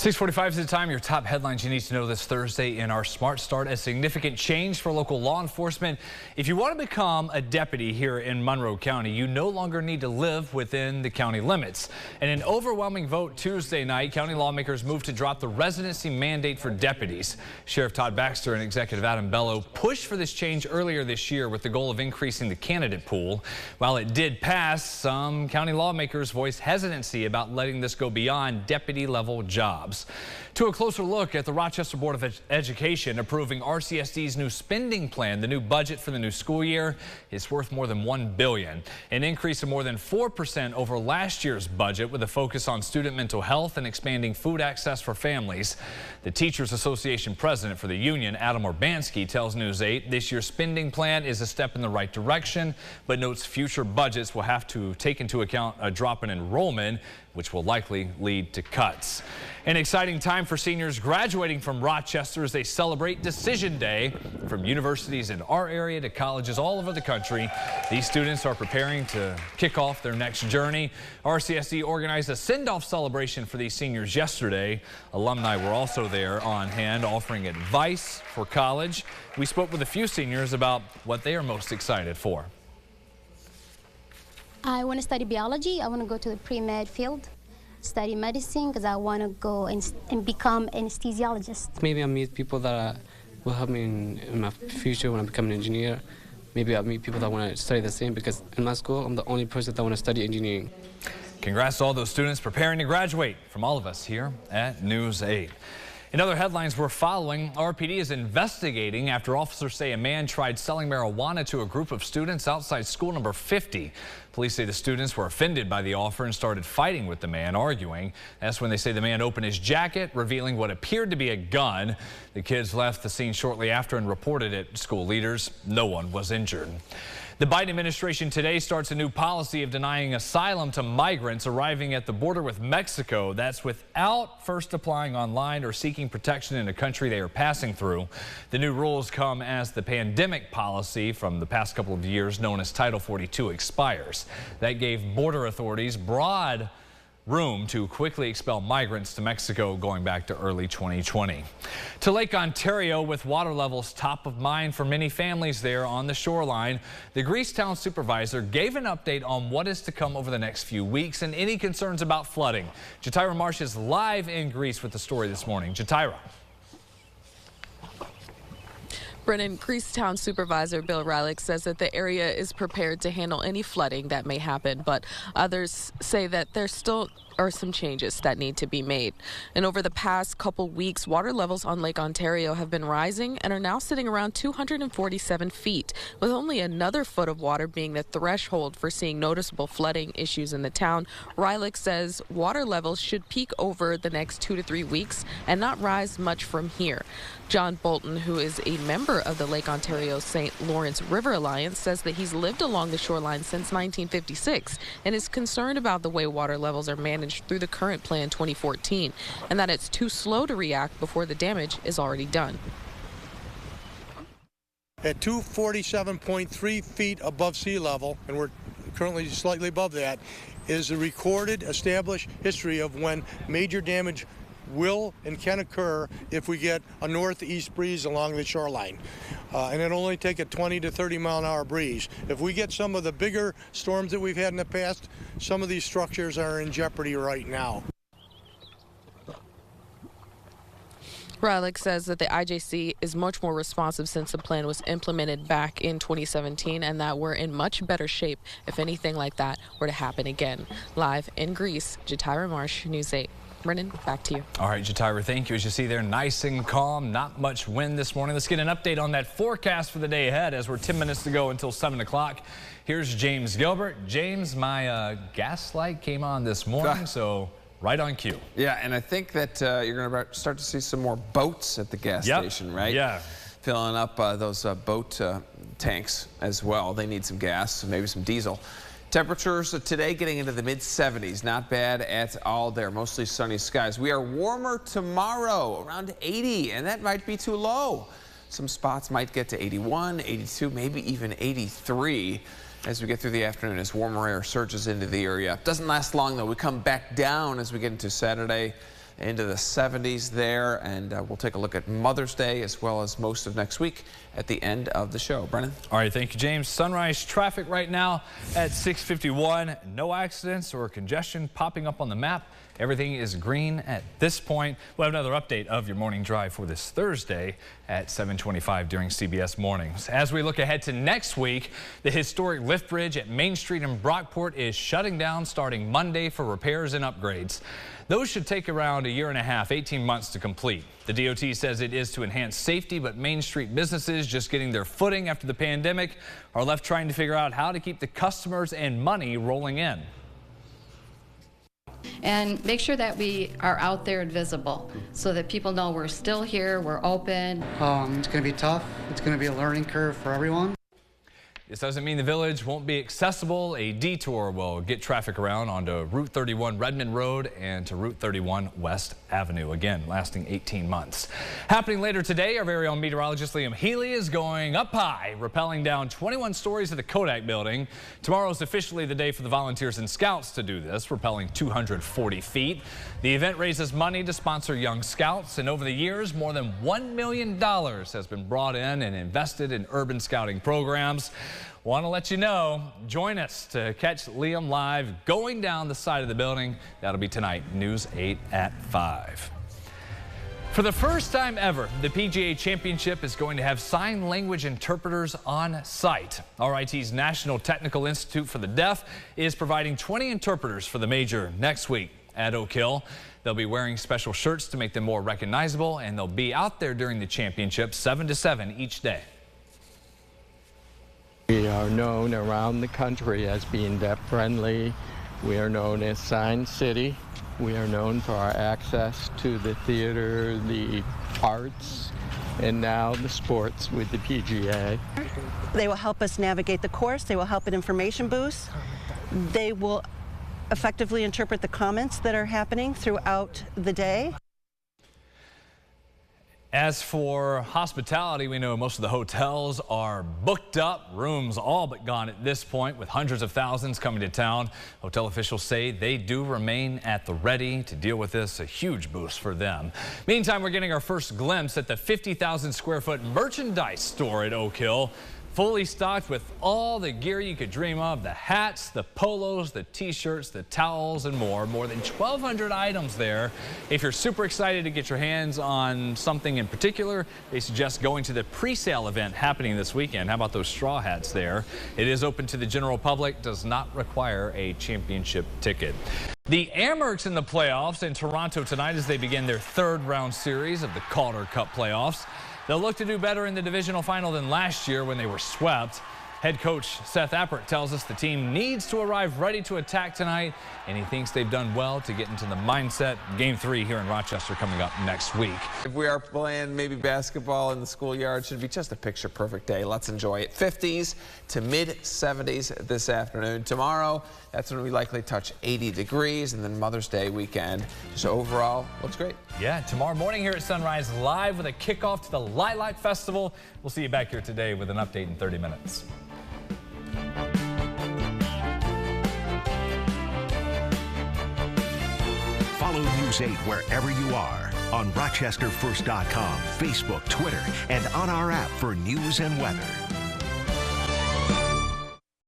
6:45 is the time. Your top headlines you need to know this Thursday in our Smart Start. A significant change for local law enforcement. If you want to become a deputy here in Monroe County, you no longer need to live within the county limits. In an overwhelming vote Tuesday night, county lawmakers moved to drop the residency mandate for deputies. Sheriff Todd Baxter and Executive Adam Bello pushed for this change earlier this year with the goal of increasing the candidate pool. While it did pass, some county lawmakers voiced hesitancy about letting this go beyond deputy level jobs. To a closer look at the Rochester Board of Education approving RCSD's new spending plan. The new budget for the new school year is worth more than $1 billion, an increase of more than 4% over last year's budget, with a focus on student mental health and expanding food access for families. The Teachers Association president for the union, Adam Urbanski, tells News 8 this year's spending plan is a step in the right direction, but notes future budgets will have to take into account a drop in enrollment, which will likely lead to cuts. An exciting time for seniors graduating from Rochester as they celebrate Decision Day. From universities in our area to colleges all over the country, these students are preparing to kick off their next journey. RCSD organized a send-off celebration for these seniors yesterday. Alumni were also there on hand offering advice for college. We spoke with a few seniors about what they are most excited for. I want to study biology. I want to go to the pre-med field, study medicine, because I want to go and become an anesthesiologist. Maybe I'll meet people that will help me in my future when I become an engineer. Maybe I'll meet people that want to study the same, because in my school, I'm the only person that want to study engineering. Congrats to all those students preparing to graduate. From all of us here at News 8. In other headlines we're following, RPD is investigating after officers say a man tried selling marijuana to a group of students outside school number 50. Police say the students were offended by the offer and started fighting with the man, arguing. That's when they say the man opened his jacket, revealing what appeared to be a gun. The kids left the scene shortly after and reported it. School leaders, no one was injured. The Biden administration today starts a new policy of denying asylum to migrants arriving at the border with Mexico. That's without first applying online or seeking protection in a country they are passing through. The new rules come as the pandemic policy from the past couple of years, known as Title 42, expires. That gave border authorities broad room to quickly expel migrants to Mexico going back to early 2020. To Lake Ontario, with water levels top of mind for many families there on the shoreline, the Greasetown supervisor gave an update on what is to come over the next few weeks and any concerns about flooding. Jatira Marsh is live in Greece with the story this morning. Jatira. Brennan, Greasetown Supervisor Bill Rylick says that the area is prepared to handle any flooding that may happen, but others say that there still are some changes that need to be made. And over the past couple weeks, water levels on Lake Ontario have been rising and are now sitting around 247 feet, with only another foot of water being the threshold for seeing noticeable flooding issues in the town. Rylick says water levels should peak over the next 2 to 3 weeks and not rise much from here. John Bolton, who is a member of the Lake Ontario St. Lawrence River Alliance, says that he's lived along the shoreline since 1956 and is concerned about the way water levels are managed through the current plan 2014, and that it's too slow to react before the damage is already done. At 247.3 feet above sea level, and we're currently slightly above that, is a recorded, established history of when major damage will and can occur if we get a northeast breeze along the shoreline. And it'll only take a 20 to 30 mile an hour breeze. If we get some of the bigger storms that we've had in the past, some of these structures are in jeopardy right now. Rylick says that the IJC is much more responsive since the plan was implemented back in 2017, and that we're in much better shape if anything like that were to happen again. Live in Greece, Jatira Marsh, News 8. Brennan, back to you. All right, Jatira, thank you. As you see there, nice and calm, not much wind this morning. Let's get an update on that forecast for the day ahead as we're 10 minutes to go until 7 o'clock. Here's James Gilbert. James, my gas light came on this morning, so right on cue. Yeah, and I think that you're going to start to see some more boats at the gas station, right? Yeah. Filling up those boat tanks as well. They need some gas, maybe some diesel. Temperatures today getting into the mid-70s. Not bad at all there. Mostly sunny skies. We are warmer tomorrow, around 80, and that might be too low. Some spots might get to 81, 82, maybe even 83 as we get through the afternoon as warmer air surges into the area. Doesn't last long, though. We come back down as we get into Saturday into the 70s there. And we'll take a look at Mother's Day as well as most of next week at the end of the show. Brennan? All right, thank you, James. Sunrise traffic right now at 6:51. No accidents or congestion popping up on the map. Everything is green at this point. We'll have another update of your morning drive for this Thursday at 7:25 during CBS Mornings. As we look ahead to next week, the historic lift bridge at Main Street in Brockport is shutting down starting Monday for repairs and upgrades. Those should take around a year and a half, 18 months to complete. The DOT says it is to enhance safety, but Main Street businesses just getting their footing after the pandemic are left trying to figure out how to keep the customers and money rolling in. And make sure that we are out there and visible so that people know we're still here, we're open. It's going to be tough. It's going to be a learning curve for everyone. This doesn't mean the village won't be accessible. A detour will get traffic around onto Route 31 Redmond Road and to Route 31 West Avenue, again lasting 18 months. Happening later today, our very own meteorologist Liam Healy is going up high, rappelling down 21 stories of the Kodak building. Tomorrow is officially the day for the volunteers and scouts to do this, rappelling 240 feet. The event raises money to sponsor young scouts, and over the years, more than $1 million has been brought in and invested in urban scouting programs. Want to let you know, join us to catch Liam live going down the side of the building. That'll be tonight, News 8 at 5. For the first time ever, the PGA Championship is going to have sign language interpreters on site. RIT's National Technical Institute for the Deaf is providing 20 interpreters for the major next week at Oak Hill. They'll be wearing special shirts to make them more recognizable, and they'll be out there during the championship 7 to 7 each day. We are known around the country as being deaf-friendly. We are known as Sign City. We are known for our access to the theater, the arts, and now the sports with the PGA. They will help us navigate the course. They will help at information booths. They will effectively interpret the comments that are happening throughout the day. As for hospitality, we know most of the hotels are booked up, rooms all but gone at this point, with hundreds of thousands coming to town. Hotel officials say they do remain at the ready to deal with this, a huge boost for them. Meantime, we're getting our first glimpse at the 50,000 square foot merchandise store at Oak Hill. Fully stocked with all the gear you could dream of, the hats, the polos, the t-shirts, the towels, and more. More than 1,200 items there. If you're super excited to get your hands on something in particular, they suggest going to the pre-sale event happening this weekend. How about those straw hats there? It is open to the general public, does not require a championship ticket. The Amherst in the playoffs in Toronto tonight as they begin their third round series of the Calder Cup playoffs. They'll look to do better in the divisional final than last year when they were swept. Head coach Seth Appert tells us the team needs to arrive ready to attack tonight, and he thinks they've done well to get into the mindset. Game 3 here in Rochester coming up next week. If we are playing maybe basketball in the schoolyard, it should be just a picture-perfect day. Let's enjoy it. 50s to mid-70s this afternoon. Tomorrow, that's when we likely touch 80 degrees, and then Mother's Day weekend. So overall, looks great. Yeah, tomorrow morning here at Sunrise, live with a kickoff to the Lilac Festival. We'll see you back here today with an update in 30 minutes. Follow News 8 wherever you are on RochesterFirst.com, Facebook, Twitter, and on our app for news and weather.